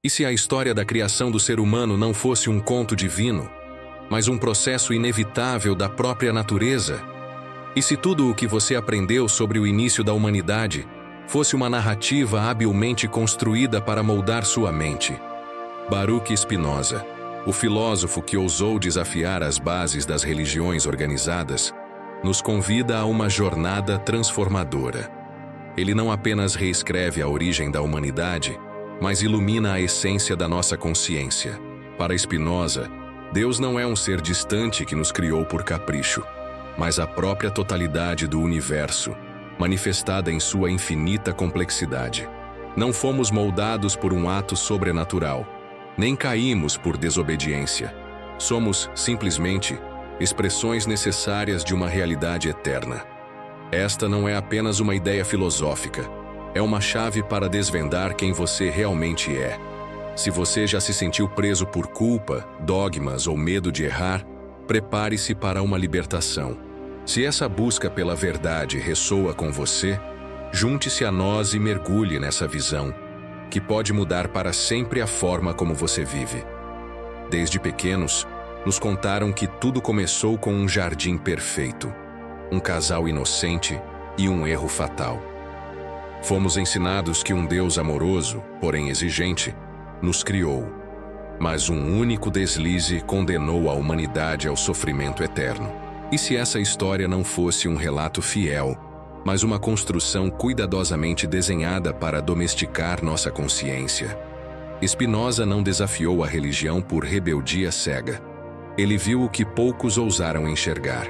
E se a história da criação do ser humano não fosse um conto divino, mas um processo inevitável da própria natureza? E se tudo o que você aprendeu sobre o início da humanidade fosse uma narrativa habilmente construída para moldar sua mente? Baruch Spinoza, o filósofo que ousou desafiar as bases das religiões organizadas, nos convida a uma jornada transformadora. Ele não apenas reescreve a origem da humanidade, mas ilumina a essência da nossa consciência. Para Spinoza, Deus não é um ser distante que nos criou por capricho, mas a própria totalidade do universo, manifestada em sua infinita complexidade. Não fomos moldados por um ato sobrenatural, nem caímos por desobediência. Somos, simplesmente, expressões necessárias de uma realidade eterna. Esta não é apenas uma ideia filosófica, é uma chave para desvendar quem você realmente é. Se você já se sentiu preso por culpa, dogmas ou medo de errar, prepare-se para uma libertação. Se essa busca pela verdade ressoa com você, junte-se a nós e mergulhe nessa visão, que pode mudar para sempre a forma como você vive. Desde pequenos, nos contaram que tudo começou com um jardim perfeito, um casal inocente e um erro fatal. Fomos ensinados que um Deus amoroso, porém exigente, nos criou, mas um único deslize condenou a humanidade ao sofrimento eterno. E se essa história não fosse um relato fiel, mas uma construção cuidadosamente desenhada para domesticar nossa consciência? Spinoza não desafiou a religião por rebeldia cega. Ele viu o que poucos ousaram enxergar.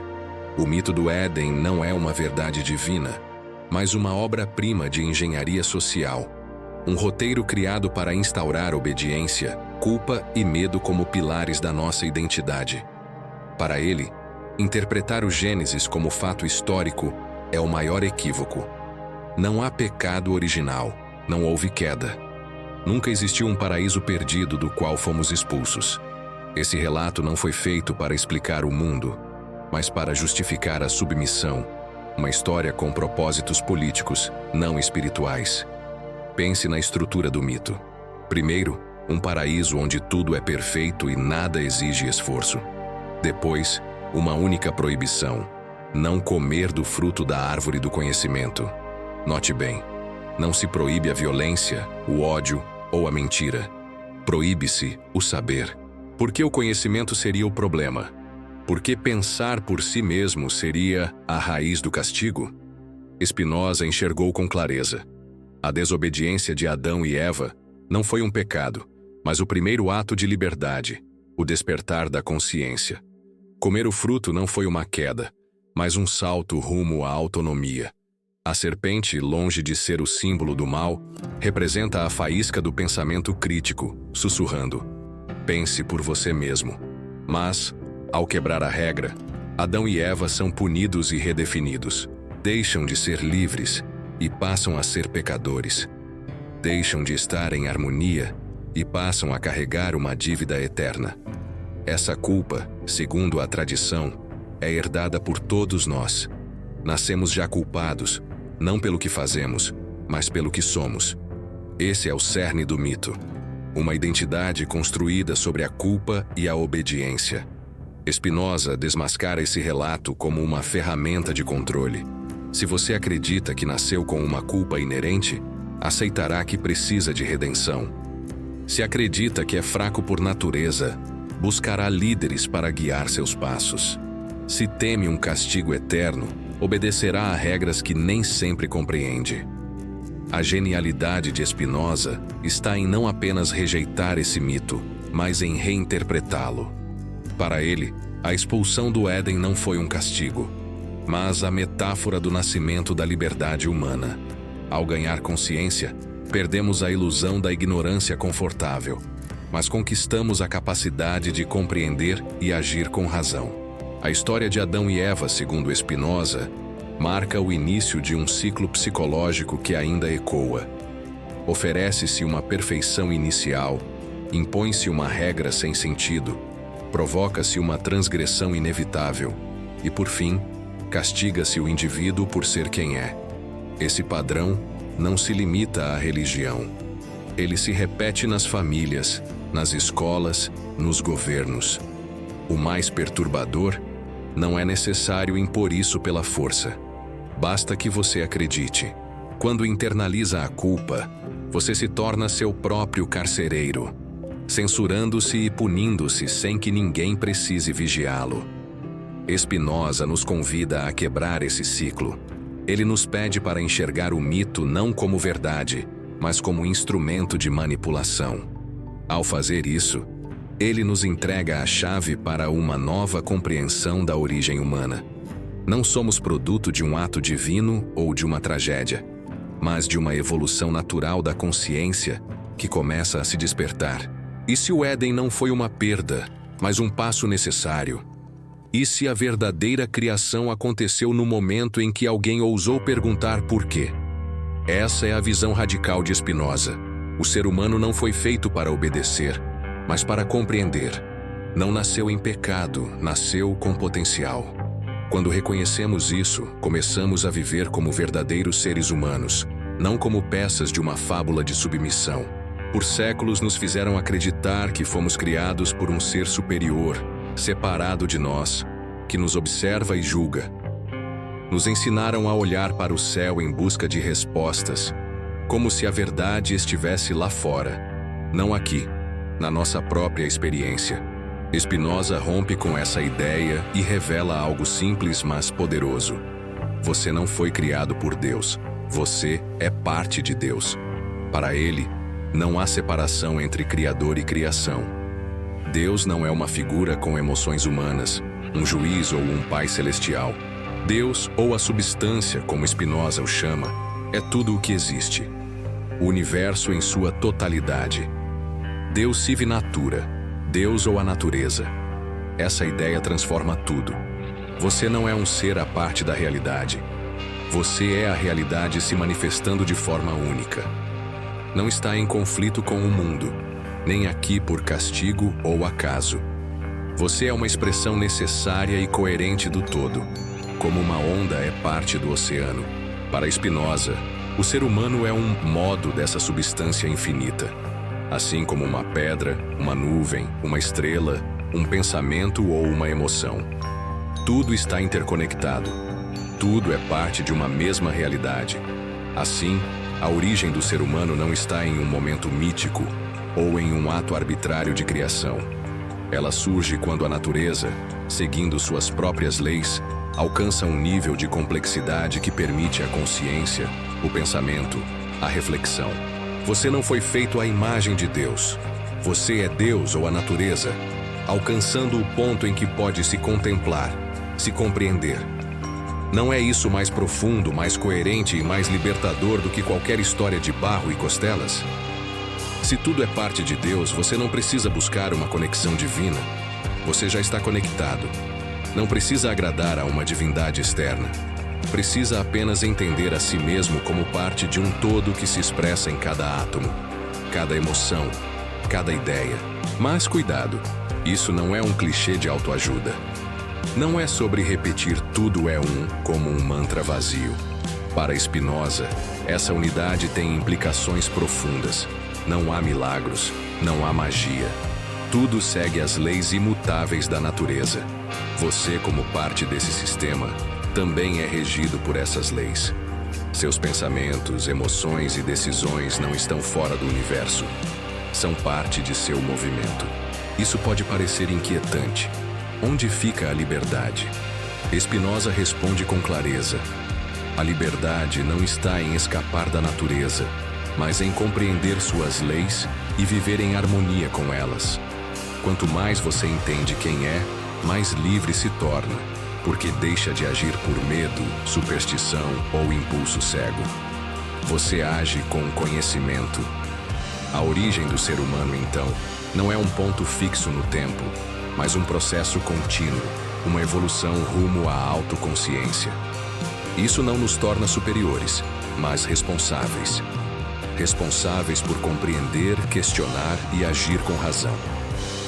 O mito do Éden não é uma verdade divina, mas uma obra-prima de engenharia social. Um roteiro criado para instaurar obediência, culpa e medo como pilares da nossa identidade. Para ele, interpretar o Gênesis como fato histórico é o maior equívoco. Não há pecado original, não houve queda. Nunca existiu um paraíso perdido do qual fomos expulsos. Esse relato não foi feito para explicar o mundo, mas para justificar a submissão, uma história com propósitos políticos, não espirituais. Pense na estrutura do mito. Primeiro, um paraíso onde tudo é perfeito e nada exige esforço. Depois, uma única proibição: não comer do fruto da árvore do conhecimento. Note bem, não se proíbe a violência, o ódio ou a mentira. Proíbe-se o saber. Por que o conhecimento seria o problema? Por que pensar por si mesmo seria a raiz do castigo? Spinoza enxergou com clareza. A desobediência de Adão e Eva não foi um pecado, mas o primeiro ato de liberdade, o despertar da consciência. Comer o fruto não foi uma queda, mas um salto rumo à autonomia. A serpente, longe de ser o símbolo do mal, representa a faísca do pensamento crítico, sussurrando: pense por você mesmo. Mas, ao quebrar a regra, Adão e Eva são punidos e redefinidos. Deixam de ser livres e passam a ser pecadores. Deixam de estar em harmonia e passam a carregar uma dívida eterna. Essa culpa, segundo a tradição, é herdada por todos nós. Nascemos já culpados, não pelo que fazemos, mas pelo que somos. Esse é o cerne do mito. Uma identidade construída sobre a culpa e a obediência. Spinoza desmascara esse relato como uma ferramenta de controle. Se você acredita que nasceu com uma culpa inerente, aceitará que precisa de redenção. Se acredita que é fraco por natureza, buscará líderes para guiar seus passos. Se teme um castigo eterno, obedecerá a regras que nem sempre compreende. A genialidade de Spinoza está em não apenas rejeitar esse mito, mas em reinterpretá-lo. Para ele, a expulsão do Éden não foi um castigo, mas a metáfora do nascimento da liberdade humana. Ao ganhar consciência, perdemos a ilusão da ignorância confortável, mas conquistamos a capacidade de compreender e agir com razão. A história de Adão e Eva, segundo Spinoza, marca o início de um ciclo psicológico que ainda ecoa. Oferece-se uma perfeição inicial, impõe-se uma regra sem sentido, provoca-se uma transgressão inevitável e, por fim, castiga-se o indivíduo por ser quem é. Esse padrão não se limita à religião. Ele se repete nas famílias, nas escolas, nos governos. O mais perturbador, não é necessário impor isso pela força. Basta que você acredite. Quando internaliza a culpa, você se torna seu próprio carcereiro, censurando-se e punindo-se sem que ninguém precise vigiá-lo. Spinoza nos convida a quebrar esse ciclo. Ele nos pede para enxergar o mito não como verdade, mas como instrumento de manipulação. Ao fazer isso, ele nos entrega a chave para uma nova compreensão da origem humana. Não somos produto de um ato divino ou de uma tragédia, mas de uma evolução natural da consciência que começa a se despertar. E se o Éden não foi uma perda, mas um passo necessário? E se a verdadeira criação aconteceu no momento em que alguém ousou perguntar por quê? Essa é a visão radical de Spinoza. O ser humano não foi feito para obedecer, mas para compreender. Não nasceu em pecado, nasceu com potencial. Quando reconhecemos isso, começamos a viver como verdadeiros seres humanos, não como peças de uma fábula de submissão. Por séculos nos fizeram acreditar que fomos criados por um ser superior, separado de nós, que nos observa e julga. Nos ensinaram a olhar para o céu em busca de respostas, como se a verdade estivesse lá fora, não aqui, na nossa própria experiência. Spinoza rompe com essa ideia e revela algo simples, mas poderoso. Você não foi criado por Deus, você é parte de Deus. Para ele, não há separação entre Criador e criação. Deus não é uma figura com emoções humanas, um juiz ou um pai celestial. Deus, ou a substância, como Spinoza o chama, é tudo o que existe. O universo em sua totalidade. Deus sive natura, Deus ou a natureza. Essa ideia transforma tudo. Você não é um ser à parte da realidade. Você é a realidade se manifestando de forma única. Não está em conflito com o mundo, nem aqui por castigo ou acaso. Você é uma expressão necessária e coerente do todo, como uma onda é parte do oceano. Para Spinoza, o ser humano é um modo dessa substância infinita. Assim como uma pedra, uma nuvem, uma estrela, um pensamento ou uma emoção. Tudo está interconectado. Tudo é parte de uma mesma realidade. Assim, a origem do ser humano não está em um momento mítico ou em um ato arbitrário de criação. Ela surge quando a natureza, seguindo suas próprias leis, alcança um nível de complexidade que permite a consciência, o pensamento, a reflexão. Você não foi feito à imagem de Deus. Você é Deus ou a natureza, alcançando o ponto em que pode se contemplar, se compreender. Não é isso mais profundo, mais coerente e mais libertador do que qualquer história de barro e costelas? Se tudo é parte de Deus, você não precisa buscar uma conexão divina. Você já está conectado. Não precisa agradar a uma divindade externa. Precisa apenas entender a si mesmo como parte de um todo que se expressa em cada átomo, cada emoção, cada ideia. Mas cuidado, isso não é um clichê de autoajuda. Não é sobre repetir tudo é um, como um mantra vazio. Para Spinoza, essa unidade tem implicações profundas. Não há milagros, não há magia. Tudo segue as leis imutáveis da natureza. Você, como parte desse sistema, também é regido por essas leis. Seus pensamentos, emoções e decisões não estão fora do universo. São parte de seu movimento. Isso pode parecer inquietante. Onde fica a liberdade? Spinoza responde com clareza. A liberdade não está em escapar da natureza, mas em compreender suas leis e viver em harmonia com elas. Quanto mais você entende quem é, mais livre se torna, porque deixa de agir por medo, superstição ou impulso cego. Você age com conhecimento. A origem do ser humano, então, não é um ponto fixo no tempo, mas um processo contínuo, uma evolução rumo à autoconsciência. Isso não nos torna superiores, mas responsáveis. Responsáveis por compreender, questionar e agir com razão.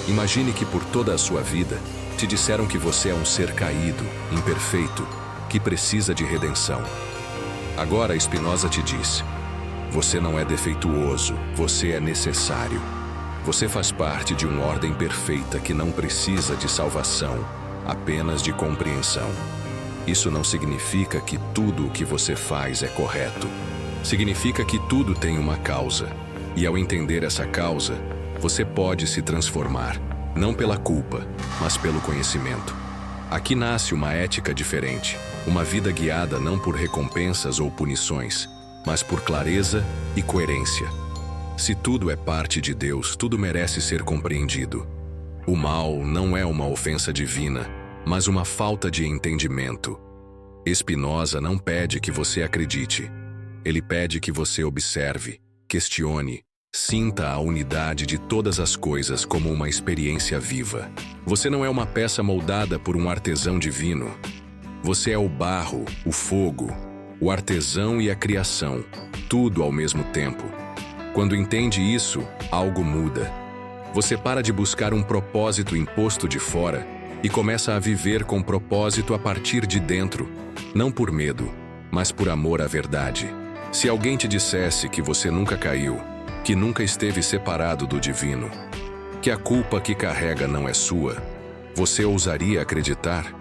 Imagine que por toda a sua vida, te disseram que você é um ser caído, imperfeito, que precisa de redenção. Agora Spinoza te diz: Você não é defeituoso, você é necessário. Você faz parte de uma ordem perfeita que não precisa de salvação, apenas de compreensão. Isso não significa que tudo o que você faz é correto. Significa que tudo tem uma causa. E ao entender essa causa, você pode se transformar, não pela culpa, mas pelo conhecimento. Aqui nasce uma ética diferente, uma vida guiada não por recompensas ou punições, mas por clareza e coerência. Se tudo é parte de Deus, tudo merece ser compreendido. O mal não é uma ofensa divina, mas uma falta de entendimento. Spinoza não pede que você acredite. Ele pede que você observe, questione, sinta a unidade de todas as coisas como uma experiência viva. Você não é uma peça moldada por um artesão divino. Você é o barro, o fogo, o artesão e a criação, tudo ao mesmo tempo. Quando entende isso, algo muda. Você para de buscar um propósito imposto de fora e começa a viver com propósito a partir de dentro, não por medo, mas por amor à verdade. Se alguém te dissesse que você nunca caiu, que nunca esteve separado do divino, que a culpa que carrega não é sua, você ousaria acreditar?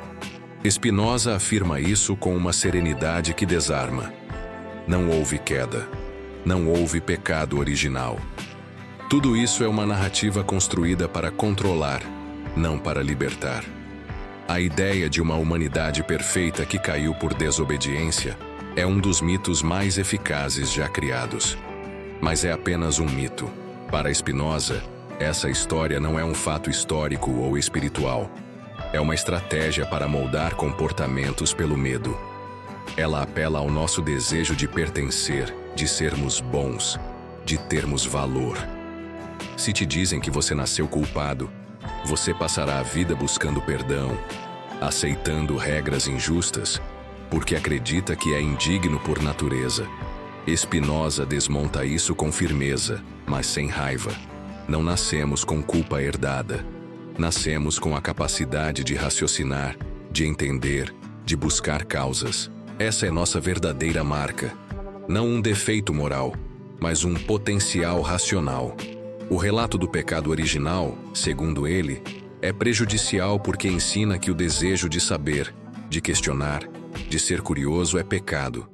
Spinoza afirma isso com uma serenidade que desarma. Não houve queda. Não houve pecado original. Tudo isso é uma narrativa construída para controlar, não para libertar. A ideia de uma humanidade perfeita que caiu por desobediência é um dos mitos mais eficazes já criados. Mas é apenas um mito. Para Spinoza, essa história não é um fato histórico ou espiritual. É uma estratégia para moldar comportamentos pelo medo. Ela apela ao nosso desejo de pertencer, de sermos bons, de termos valor. Se te dizem que você nasceu culpado, você passará a vida buscando perdão, aceitando regras injustas, porque acredita que é indigno por natureza. Spinoza desmonta isso com firmeza, mas sem raiva. Não nascemos com culpa herdada. Nascemos com a capacidade de raciocinar, de entender, de buscar causas. Essa é nossa verdadeira marca. Não um defeito moral, mas um potencial racional. O relato do pecado original, segundo ele, é prejudicial porque ensina que o desejo de saber, de questionar, de ser curioso é pecado.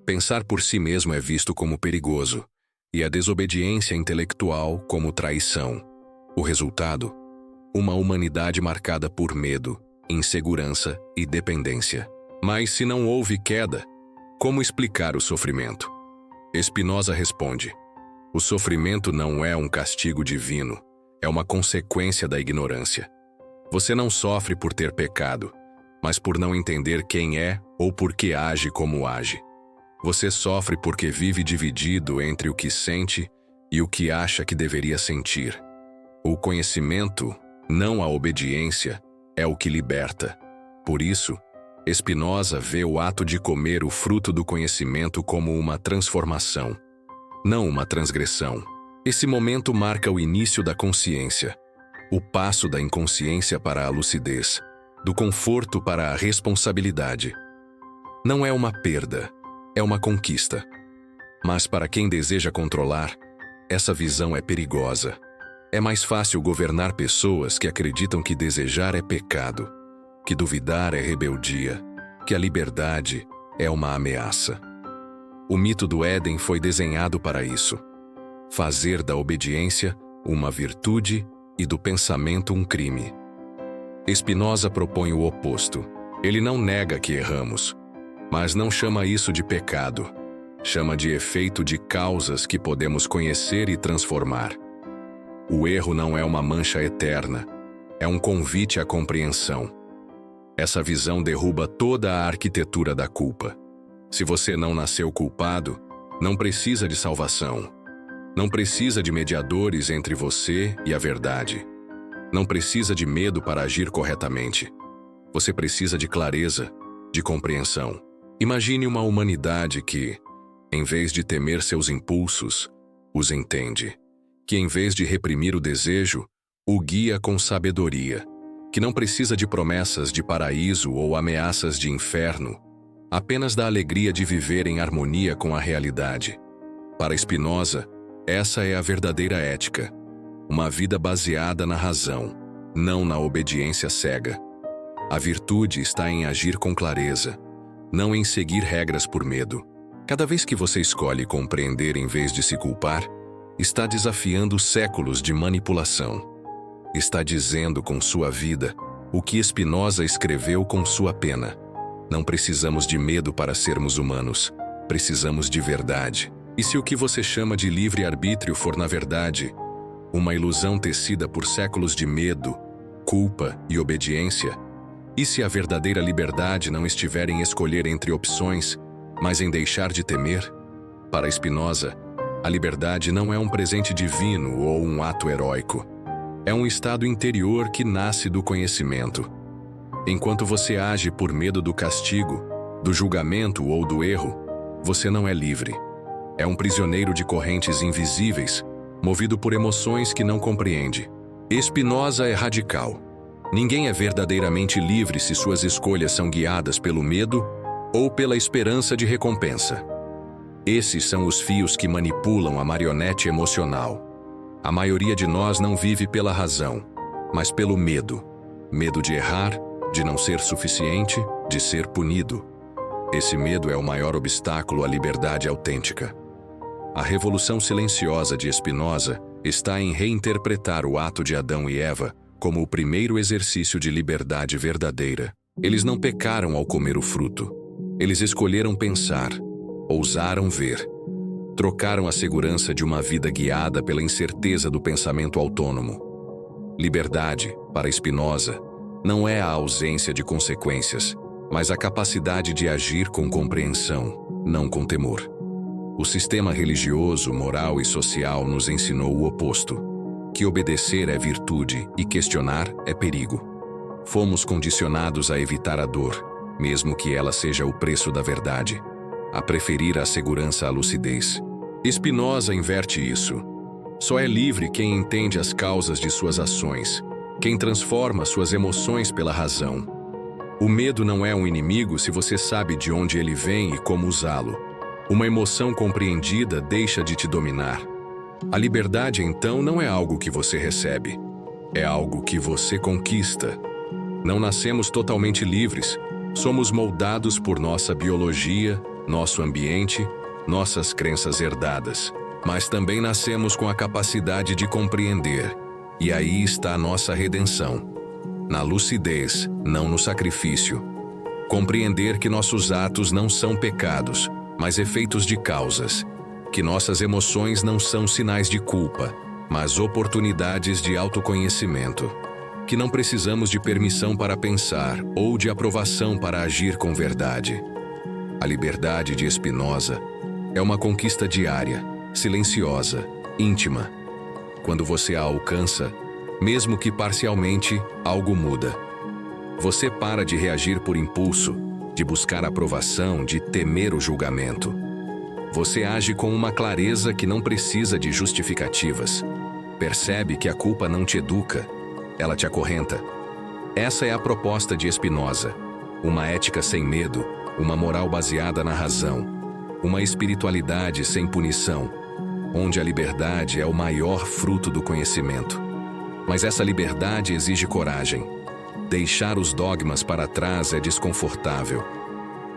Pensar por si mesmo é visto como perigoso, e a desobediência intelectual como traição. O resultado? Uma humanidade marcada por medo, insegurança e dependência. Mas se não houve queda, como explicar o sofrimento? Spinoza responde: o sofrimento não é um castigo divino, é uma consequência da ignorância. Você não sofre por ter pecado, mas por não entender quem é ou por que age como age. Você sofre porque vive dividido entre o que sente e o que acha que deveria sentir. O conhecimento, não a obediência, é o que liberta. Por isso, Spinoza vê o ato de comer o fruto do conhecimento como uma transformação, não uma transgressão. Esse momento marca o início da consciência, o passo da inconsciência para a lucidez, do conforto para a responsabilidade. Não é uma perda, é uma conquista. Mas para quem deseja controlar, essa visão é perigosa. É mais fácil governar pessoas que acreditam que desejar é pecado, que duvidar é rebeldia, que a liberdade é uma ameaça. O mito do Éden foi desenhado para isso. Fazer da obediência uma virtude e do pensamento um crime. Spinoza propõe o oposto. Ele não nega que erramos, mas não chama isso de pecado. Chama de efeito de causas que podemos conhecer e transformar. O erro não é uma mancha eterna, é um convite à compreensão. Essa visão derruba toda a arquitetura da culpa. Se você não nasceu culpado, não precisa de salvação. Não precisa de mediadores entre você e a verdade. Não precisa de medo para agir corretamente. Você precisa de clareza, de compreensão. Imagine uma humanidade que, em vez de temer seus impulsos, os entende. Que em vez de reprimir o desejo, o guia com sabedoria. Que não precisa de promessas de paraíso ou ameaças de inferno, apenas da alegria de viver em harmonia com a realidade. Para Spinoza, essa é a verdadeira ética. Uma vida baseada na razão, não na obediência cega. A virtude está em agir com clareza, não em seguir regras por medo. Cada vez que você escolhe compreender em vez de se culpar, está desafiando séculos de manipulação. Está dizendo com sua vida o que Spinoza escreveu com sua pena. Não precisamos de medo para sermos humanos, precisamos de verdade. E se o que você chama de livre-arbítrio for, na verdade, uma ilusão tecida por séculos de medo, culpa e obediência, e se a verdadeira liberdade não estiver em escolher entre opções, mas em deixar de temer? Para Spinoza, a liberdade não é um presente divino ou um ato heróico. É um estado interior que nasce do conhecimento. Enquanto você age por medo do castigo, do julgamento ou do erro, você não é livre. É um prisioneiro de correntes invisíveis, movido por emoções que não compreende. Spinoza é radical. Ninguém é verdadeiramente livre se suas escolhas são guiadas pelo medo ou pela esperança de recompensa. Esses são os fios que manipulam a marionete emocional. A maioria de nós não vive pela razão, mas pelo medo. Medo de errar, de não ser suficiente, de ser punido. Esse medo é o maior obstáculo à liberdade autêntica. A revolução silenciosa de Spinoza está em reinterpretar o ato de Adão e Eva como o primeiro exercício de liberdade verdadeira. Eles não pecaram ao comer o fruto. Eles escolheram pensar, ousaram ver. Trocaram a segurança de uma vida guiada pela incerteza do pensamento autônomo. Liberdade, para Spinoza, não é a ausência de consequências, mas a capacidade de agir com compreensão, não com temor. O sistema religioso, moral e social nos ensinou o oposto, que obedecer é virtude e questionar é perigo. Fomos condicionados a evitar a dor, mesmo que ela seja o preço da verdade, a preferir a segurança à lucidez. Spinoza inverte isso. Só é livre quem entende as causas de suas ações, quem transforma suas emoções pela razão. O medo não é um inimigo se você sabe de onde ele vem e como usá-lo. Uma emoção compreendida deixa de te dominar. A liberdade, então, não é algo que você recebe. É algo que você conquista. Não nascemos totalmente livres. Somos moldados por nossa biologia, nosso ambiente, nossas crenças herdadas. Mas também nascemos com a capacidade de compreender. E aí está a nossa redenção. Na lucidez, não no sacrifício. Compreender que nossos atos não são pecados, mas efeitos de causas. Que nossas emoções não são sinais de culpa, mas oportunidades de autoconhecimento. Que não precisamos de permissão para pensar ou de aprovação para agir com verdade. A liberdade de Spinoza é uma conquista diária, silenciosa, íntima. Quando você a alcança, mesmo que parcialmente, algo muda. Você para de reagir por impulso, de buscar aprovação, de temer o julgamento. Você age com uma clareza que não precisa de justificativas. Percebe que a culpa não te educa, ela te acorrenta. Essa é a proposta de Spinoza. Uma ética sem medo, uma moral baseada na razão, uma espiritualidade sem punição, onde a liberdade é o maior fruto do conhecimento. Mas essa liberdade exige coragem. Deixar os dogmas para trás é desconfortável.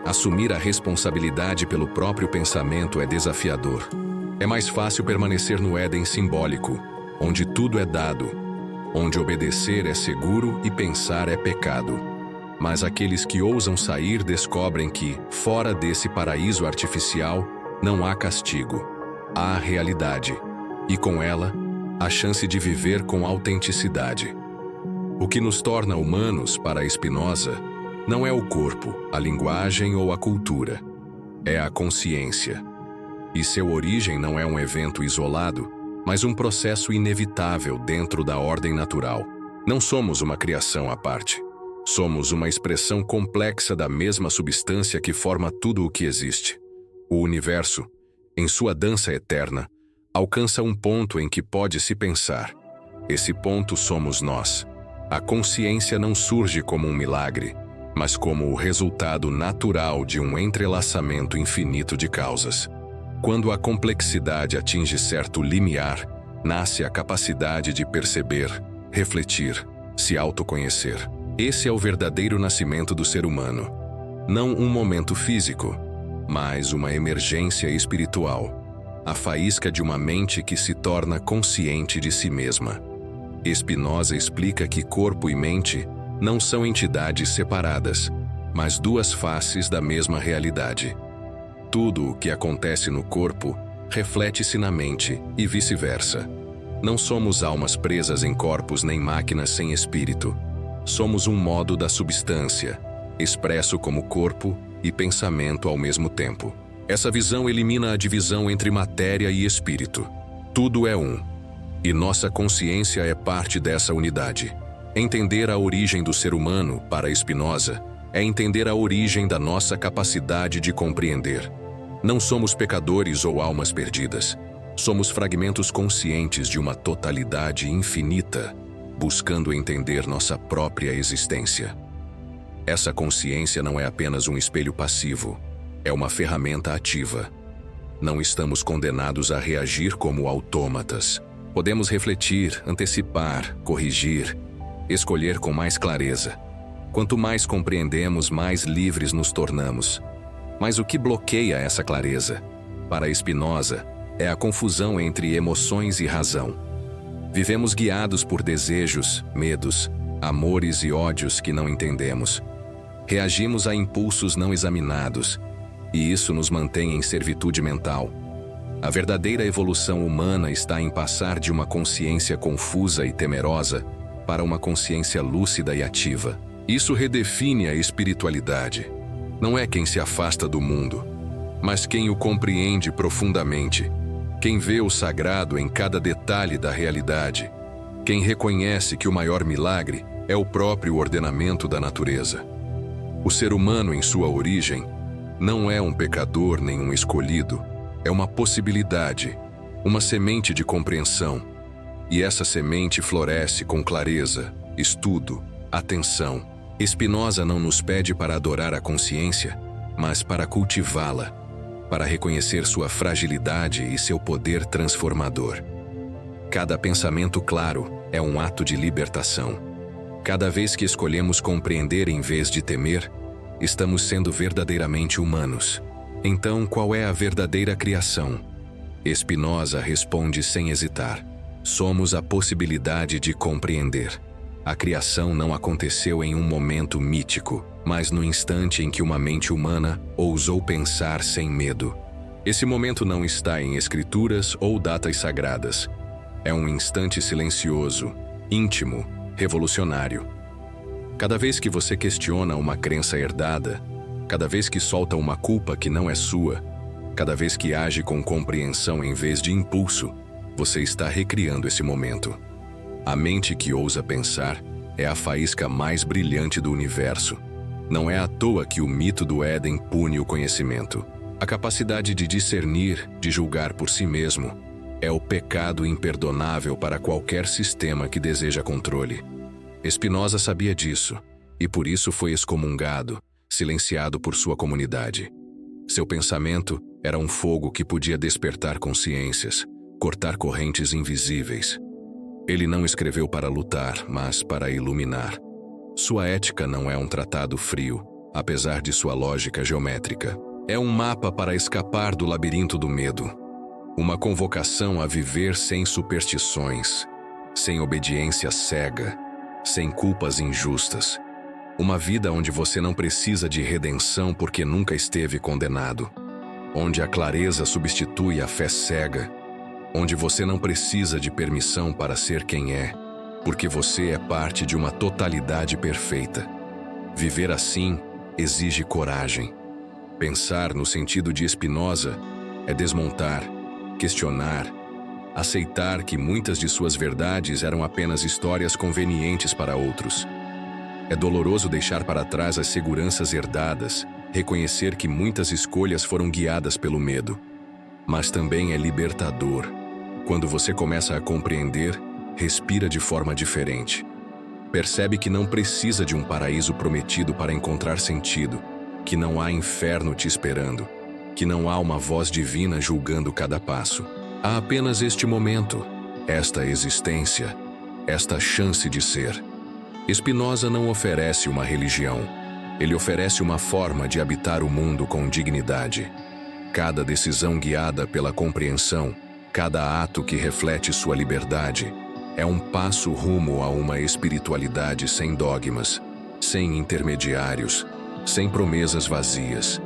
Assumir a responsabilidade pelo próprio pensamento é desafiador. É mais fácil permanecer no Éden simbólico, onde tudo é dado, onde obedecer é seguro e pensar é pecado. Mas aqueles que ousam sair descobrem que, fora desse paraíso artificial, não há castigo. Há realidade, e com ela, a chance de viver com autenticidade. O que nos torna humanos, para Spinoza, não é o corpo, a linguagem ou a cultura. É a consciência. E seu origem não é um evento isolado, mas um processo inevitável dentro da ordem natural. Não somos uma criação à parte. Somos uma expressão complexa da mesma substância que forma tudo o que existe. O universo, em sua dança eterna, alcança um ponto em que pode se pensar. Esse ponto somos nós. A consciência não surge como um milagre, mas como o resultado natural de um entrelaçamento infinito de causas. Quando a complexidade atinge certo limiar, nasce a capacidade de perceber, refletir, se autoconhecer. Esse é o verdadeiro nascimento do ser humano. Não um momento físico, mas uma emergência espiritual. A faísca de uma mente que se torna consciente de si mesma. Spinoza explica que corpo e mente não são entidades separadas, mas duas faces da mesma realidade. Tudo o que acontece no corpo reflete-se na mente e vice-versa. Não somos almas presas em corpos nem máquinas sem espírito. Somos um modo da substância, expresso como corpo e pensamento ao mesmo tempo. Essa visão elimina a divisão entre matéria e espírito. Tudo é um. E nossa consciência é parte dessa unidade. Entender a origem do ser humano, para Spinoza, é entender a origem da nossa capacidade de compreender. Não somos pecadores ou almas perdidas. Somos fragmentos conscientes de uma totalidade infinita, buscando entender nossa própria existência. Essa consciência não é apenas um espelho passivo, é uma ferramenta ativa. Não estamos condenados a reagir como autômatas. Podemos refletir, antecipar, corrigir, escolher com mais clareza. Quanto mais compreendemos, mais livres nos tornamos. Mas o que bloqueia essa clareza? Para Spinoza, é a confusão entre emoções e razão. Vivemos guiados por desejos, medos, amores e ódios que não entendemos. Reagimos a impulsos não examinados, e isso nos mantém em servitude mental. A verdadeira evolução humana está em passar de uma consciência confusa e temerosa para uma consciência lúcida e ativa. Isso redefine a espiritualidade. Não é quem se afasta do mundo, mas quem o compreende profundamente. Quem vê o sagrado em cada detalhe da realidade. Quem reconhece que o maior milagre é o próprio ordenamento da natureza. O ser humano, em sua origem, não é um pecador nem um escolhido. É uma possibilidade, uma semente de compreensão. E essa semente floresce com clareza, estudo, atenção. Spinoza não nos pede para adorar a consciência, mas para cultivá-la, para reconhecer sua fragilidade e seu poder transformador. Cada pensamento claro é um ato de libertação. Cada vez que escolhemos compreender em vez de temer, estamos sendo verdadeiramente humanos. Então, qual é a verdadeira criação? Spinoza responde sem hesitar: somos a possibilidade de compreender. A criação não aconteceu em um momento mítico, mas no instante em que uma mente humana ousou pensar sem medo. Esse momento não está em escrituras ou datas sagradas. É um instante silencioso, íntimo, revolucionário. Cada vez que você questiona uma crença herdada, cada vez que solta uma culpa que não é sua, cada vez que age com compreensão em vez de impulso, você está recriando esse momento. A mente que ousa pensar é a faísca mais brilhante do universo. Não é à toa que o mito do Éden pune o conhecimento. A capacidade de discernir, de julgar por si mesmo, é o pecado imperdonável para qualquer sistema que deseja controle. Spinoza sabia disso, e por isso foi excomungado, silenciado por sua comunidade. Seu pensamento era um fogo que podia despertar consciências, cortar correntes invisíveis. Ele não escreveu para lutar, mas para iluminar. Sua ética não é um tratado frio, apesar de sua lógica geométrica. É um mapa para escapar do labirinto do medo. Uma convocação a viver sem superstições, sem obediência cega, sem culpas injustas. Uma vida onde você não precisa de redenção porque nunca esteve condenado. Onde a clareza substitui a fé cega. Onde você não precisa de permissão para ser quem é, porque você é parte de uma totalidade perfeita. Viver assim exige coragem. Pensar no sentido de Spinoza é desmontar, questionar, aceitar que muitas de suas verdades eram apenas histórias convenientes para outros. É doloroso deixar para trás as seguranças herdadas, reconhecer que muitas escolhas foram guiadas pelo medo. Mas também é libertador. Quando você começa a compreender, respira de forma diferente. Percebe que não precisa de um paraíso prometido para encontrar sentido, que não há inferno te esperando, que não há uma voz divina julgando cada passo. Há apenas este momento, esta existência, esta chance de ser. Spinoza não oferece uma religião. Ele oferece uma forma de habitar o mundo com dignidade. Cada decisão guiada pela compreensão, cada ato que reflete sua liberdade, é um passo rumo a uma espiritualidade sem dogmas, sem intermediários, sem promessas vazias.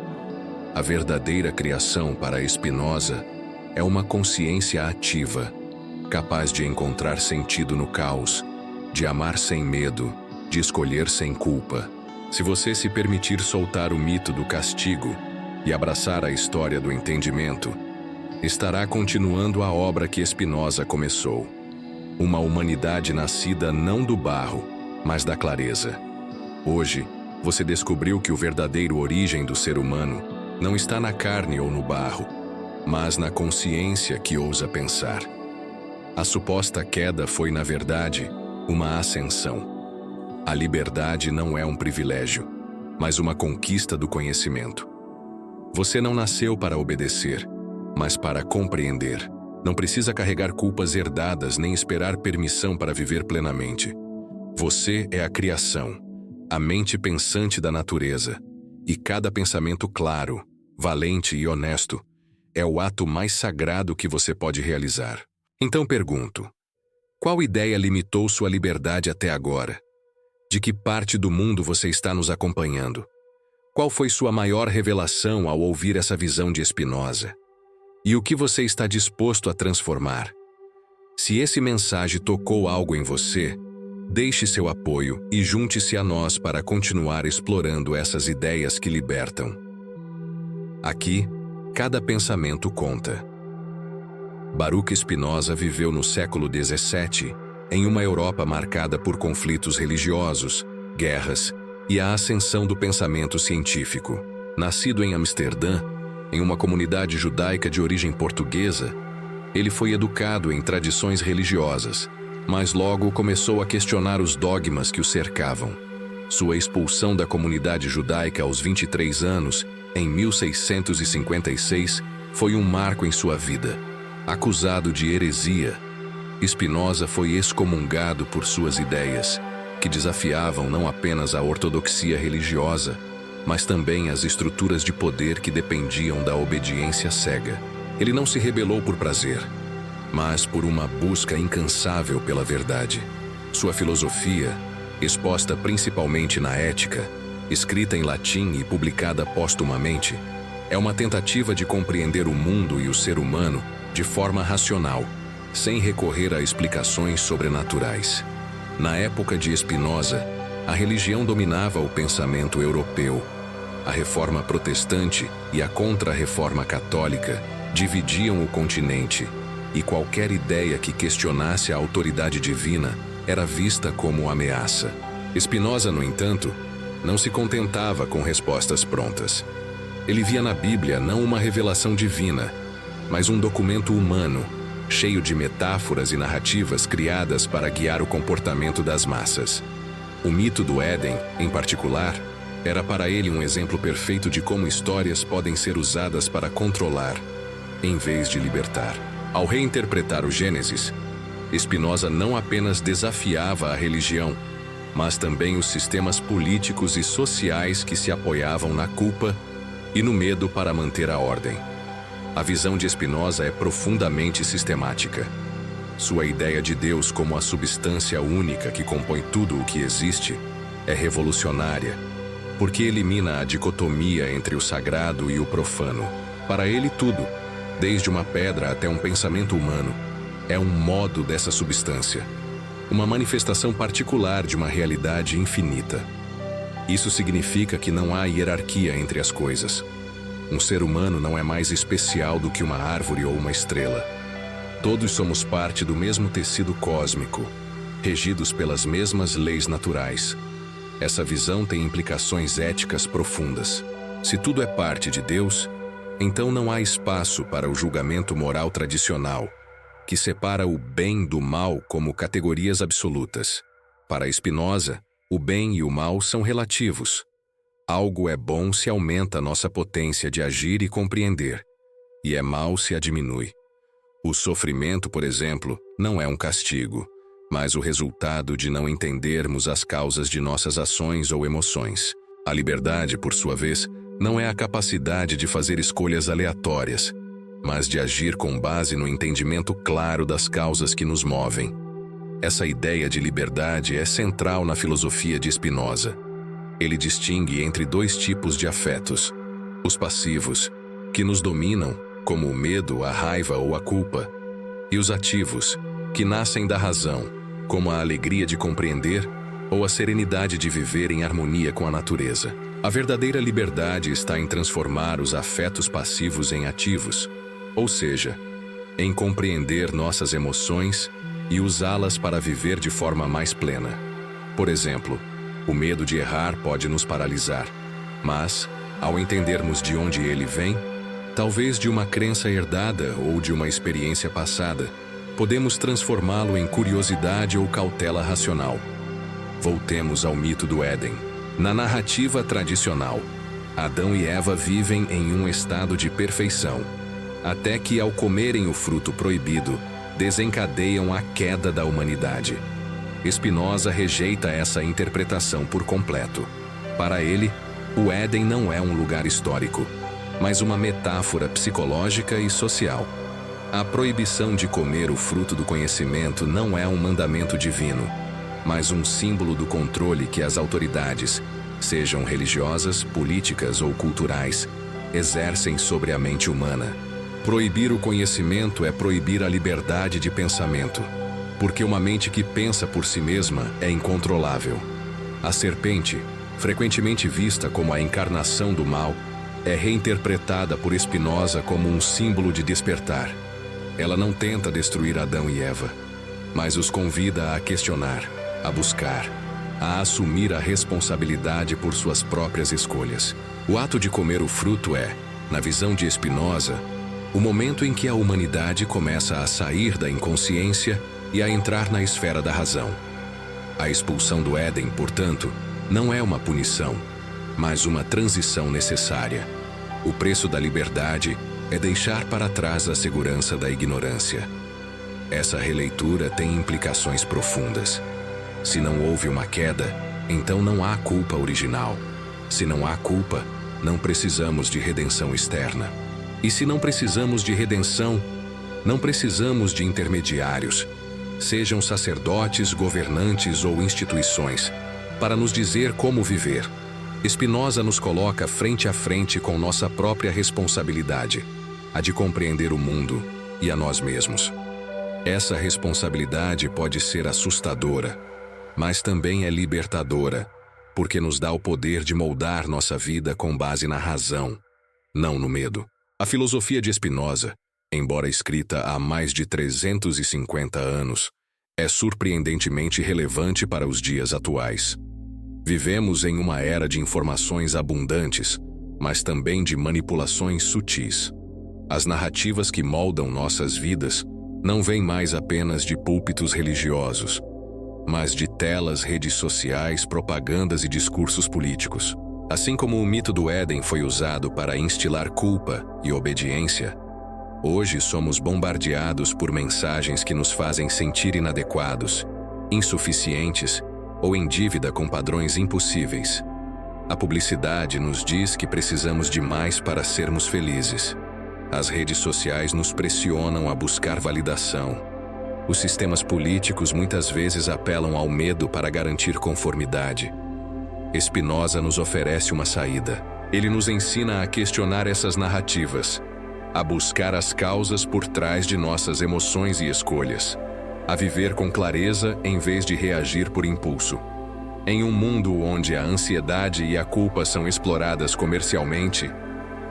A verdadeira criação para Spinoza é uma consciência ativa, capaz de encontrar sentido no caos, de amar sem medo, de escolher sem culpa. Se você se permitir soltar o mito do castigo e abraçar a história do entendimento, estará continuando a obra que Spinoza começou. Uma humanidade nascida não do barro, mas da clareza. Hoje, você descobriu que o verdadeiro origem do ser humano não está na carne ou no barro, mas na consciência que ousa pensar. A suposta queda foi, na verdade, uma ascensão. A liberdade não é um privilégio, mas uma conquista do conhecimento. Você não nasceu para obedecer, mas para compreender. Não precisa carregar culpas herdadas nem esperar permissão para viver plenamente. Você é a criação, a mente pensante da natureza, e cada pensamento claro, valente e honesto é o ato mais sagrado que você pode realizar. Então pergunto, qual ideia limitou sua liberdade até agora? De que parte do mundo você está nos acompanhando? Qual foi sua maior revelação ao ouvir essa visão de Spinoza? E o que você está disposto a transformar? Se esse mensagem tocou algo em você, deixe seu apoio e junte-se a nós para continuar explorando essas ideias que libertam. Aqui, cada pensamento conta. Baruch Spinoza viveu no século XVII, em uma Europa marcada por conflitos religiosos, guerras e a ascensão do pensamento científico. Nascido em Amsterdã, em uma comunidade judaica de origem portuguesa, ele foi educado em tradições religiosas, mas logo começou a questionar os dogmas que o cercavam. Sua expulsão da comunidade judaica aos 23 anos, em 1656, foi um marco em sua vida. Acusado de heresia, Spinoza foi excomungado por suas ideias, que desafiavam não apenas a ortodoxia religiosa, mas também as estruturas de poder que dependiam da obediência cega. Ele não se rebelou por prazer, mas por uma busca incansável pela verdade. Sua filosofia, exposta principalmente na Ética, escrita em latim e publicada póstumamente, é uma tentativa de compreender o mundo e o ser humano de forma racional, sem recorrer a explicações sobrenaturais. Na época de Spinoza, a religião dominava o pensamento europeu. A reforma protestante e a contra-reforma católica dividiam o continente, e qualquer ideia que questionasse a autoridade divina era vista como ameaça. Spinoza, no entanto, não se contentava com respostas prontas. Ele via na Bíblia não uma revelação divina, mas um documento humano, cheio de metáforas e narrativas criadas para guiar o comportamento das massas. O mito do Éden, em particular, era para ele um exemplo perfeito de como histórias podem ser usadas para controlar, em vez de libertar. Ao reinterpretar o Gênesis, Spinoza não apenas desafiava a religião, mas também os sistemas políticos e sociais que se apoiavam na culpa e no medo para manter a ordem. A visão de Spinoza é profundamente sistemática. Sua ideia de Deus como a substância única que compõe tudo o que existe é revolucionária, porque elimina a dicotomia entre o sagrado e o profano. Para ele, tudo, desde uma pedra até um pensamento humano, é um modo dessa substância, uma manifestação particular de uma realidade infinita. Isso significa que não há hierarquia entre as coisas. Um ser humano não é mais especial do que uma árvore ou uma estrela. Todos somos parte do mesmo tecido cósmico, regidos pelas mesmas leis naturais. Essa visão tem implicações éticas profundas. Se tudo é parte de Deus, então não há espaço para o julgamento moral tradicional, que separa o bem do mal como categorias absolutas. Para Spinoza, o bem e o mal são relativos. Algo é bom se aumenta nossa potência de agir e compreender, e é mal se a diminui. O sofrimento, por exemplo, não é um castigo, mas o resultado de não entendermos as causas de nossas ações ou emoções. A liberdade, por sua vez, não é a capacidade de fazer escolhas aleatórias, mas de agir com base no entendimento claro das causas que nos movem. Essa ideia de liberdade é central na filosofia de Spinoza. Ele distingue entre dois tipos de afetos: os passivos, que nos dominam, como o medo, a raiva ou a culpa, e os ativos, que nascem da razão, como a alegria de compreender ou a serenidade de viver em harmonia com a natureza. A verdadeira liberdade está em transformar os afetos passivos em ativos, ou seja, em compreender nossas emoções e usá-las para viver de forma mais plena. Por exemplo, o medo de errar pode nos paralisar, mas, ao entendermos de onde ele vem, talvez de uma crença herdada ou de uma experiência passada, podemos transformá-lo em curiosidade ou cautela racional. Voltemos ao mito do Éden. Na narrativa tradicional, Adão e Eva vivem em um estado de perfeição, até que, ao comerem o fruto proibido, desencadeiam a queda da humanidade. Spinoza rejeita essa interpretação por completo. Para ele, o Éden não é um lugar histórico, mas uma metáfora psicológica e social. A proibição de comer o fruto do conhecimento não é um mandamento divino, mas um símbolo do controle que as autoridades, sejam religiosas, políticas ou culturais, exercem sobre a mente humana. Proibir o conhecimento é proibir a liberdade de pensamento, porque uma mente que pensa por si mesma é incontrolável. A serpente, frequentemente vista como a encarnação do mal, é reinterpretada por Spinoza como um símbolo de despertar. Ela não tenta destruir Adão e Eva, mas os convida a questionar, a buscar, a assumir a responsabilidade por suas próprias escolhas. O ato de comer o fruto é, na visão de Spinoza, o momento em que a humanidade começa a sair da inconsciência e a entrar na esfera da razão. A expulsão do Éden, portanto, não é uma punição, mas uma transição necessária. O preço da liberdade é deixar para trás a segurança da ignorância. Essa releitura tem implicações profundas. Se não houve uma queda, então não há culpa original. Se não há culpa, não precisamos de redenção externa. E se não precisamos de redenção, não precisamos de intermediários, sejam sacerdotes, governantes ou instituições, para nos dizer como viver. Spinoza nos coloca frente a frente com nossa própria responsabilidade, a de compreender o mundo e a nós mesmos. Essa responsabilidade pode ser assustadora, mas também é libertadora, porque nos dá o poder de moldar nossa vida com base na razão, não no medo. A filosofia de Spinoza, embora escrita há mais de 350 anos, é surpreendentemente relevante para os dias atuais. Vivemos em uma era de informações abundantes, mas também de manipulações sutis. As narrativas que moldam nossas vidas não vêm mais apenas de púlpitos religiosos, mas de telas, redes sociais, propagandas e discursos políticos. Assim como o mito do Éden foi usado para instilar culpa e obediência, hoje somos bombardeados por mensagens que nos fazem sentir inadequados, insuficientes ou em dívida com padrões impossíveis. A publicidade nos diz que precisamos de mais para sermos felizes. As redes sociais nos pressionam a buscar validação. Os sistemas políticos muitas vezes apelam ao medo para garantir conformidade. Spinoza nos oferece uma saída. Ele nos ensina a questionar essas narrativas, a buscar as causas por trás de nossas emoções e escolhas, a viver com clareza em vez de reagir por impulso. Em um mundo onde a ansiedade e a culpa são exploradas comercialmente,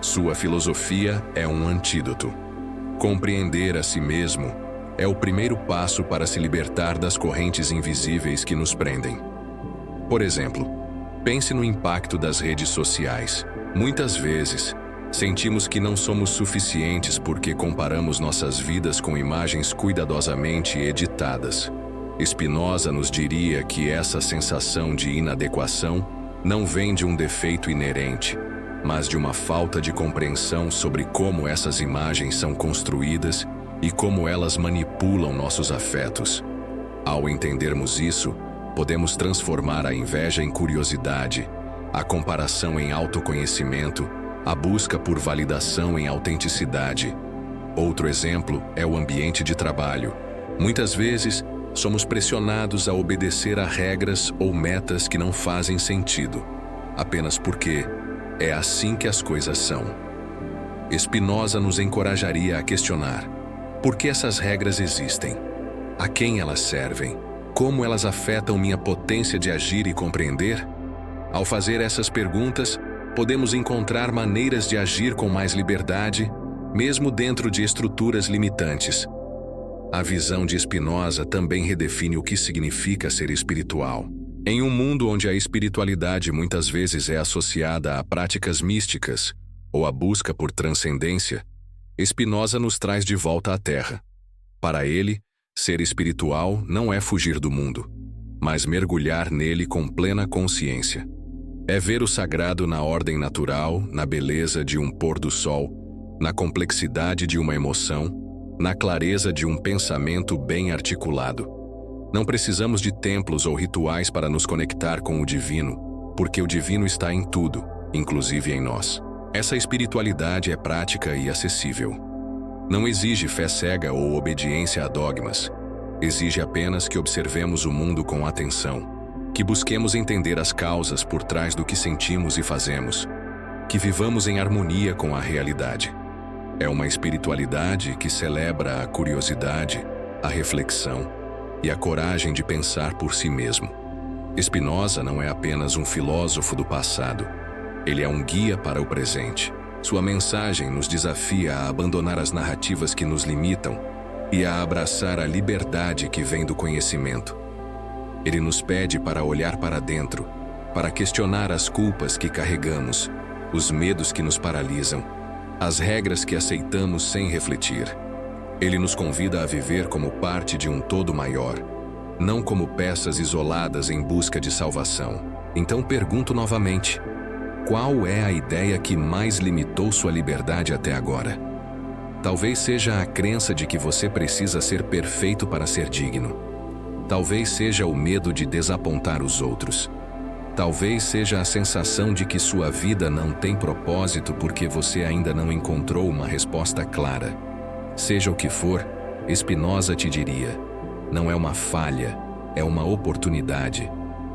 sua filosofia é um antídoto. Compreender a si mesmo é o primeiro passo para se libertar das correntes invisíveis que nos prendem. Por exemplo, pense no impacto das redes sociais. Muitas vezes, sentimos que não somos suficientes porque comparamos nossas vidas com imagens cuidadosamente editadas. Spinoza nos diria que essa sensação de inadequação não vem de um defeito inerente, mas de uma falta de compreensão sobre como essas imagens são construídas e como elas manipulam nossos afetos. Ao entendermos isso, podemos transformar a inveja em curiosidade, a comparação em autoconhecimento, a busca por validação em autenticidade. Outro exemplo é o ambiente de trabalho. Muitas vezes, somos pressionados a obedecer a regras ou metas que não fazem sentido, apenas porque é assim que as coisas são. Spinoza nos encorajaria a questionar: por que essas regras existem? A quem elas servem? Como elas afetam minha potência de agir e compreender? Ao fazer essas perguntas, podemos encontrar maneiras de agir com mais liberdade, mesmo dentro de estruturas limitantes. A visão de Spinoza também redefine o que significa ser espiritual. Em um mundo onde a espiritualidade muitas vezes é associada a práticas místicas ou a busca por transcendência, Spinoza nos traz de volta à Terra. Para ele, ser espiritual não é fugir do mundo, mas mergulhar nele com plena consciência. É ver o sagrado na ordem natural, na beleza de um pôr do sol, na complexidade de uma emoção, na clareza de um pensamento bem articulado. Não precisamos de templos ou rituais para nos conectar com o divino, porque o divino está em tudo, inclusive em nós. Essa espiritualidade é prática e acessível. Não exige fé cega ou obediência a dogmas. Exige apenas que observemos o mundo com atenção, que busquemos entender as causas por trás do que sentimos e fazemos, que vivamos em harmonia com a realidade. É uma espiritualidade que celebra a curiosidade, a reflexão e a coragem de pensar por si mesmo. Spinoza não é apenas um filósofo do passado, ele é um guia para o presente. Sua mensagem nos desafia a abandonar as narrativas que nos limitam e a abraçar a liberdade que vem do conhecimento. Ele nos pede para olhar para dentro, para questionar as culpas que carregamos, os medos que nos paralisam, as regras que aceitamos sem refletir. Ele nos convida a viver como parte de um todo maior, não como peças isoladas em busca de salvação. Então pergunto novamente: qual é a ideia que mais limitou sua liberdade até agora? Talvez seja a crença de que você precisa ser perfeito para ser digno. Talvez seja o medo de desapontar os outros. Talvez seja a sensação de que sua vida não tem propósito porque você ainda não encontrou uma resposta clara. Seja o que for, Spinoza te diria: não é uma falha, é uma oportunidade.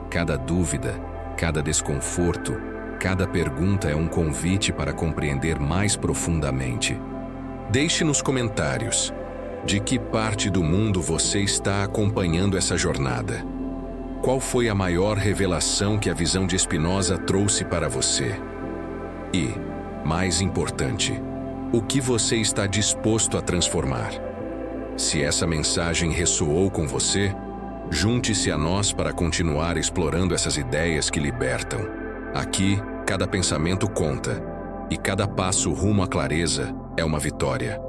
Cada dúvida, cada desconforto, cada pergunta é um convite para compreender mais profundamente. Deixe nos comentários de que parte do mundo você está acompanhando essa jornada. Qual foi a maior revelação que a visão de Spinoza trouxe para você? E, mais importante, o que você está disposto a transformar? Se essa mensagem ressoou com você, junte-se a nós para continuar explorando essas ideias que libertam. Aqui, cada pensamento conta, e cada passo rumo à clareza é uma vitória.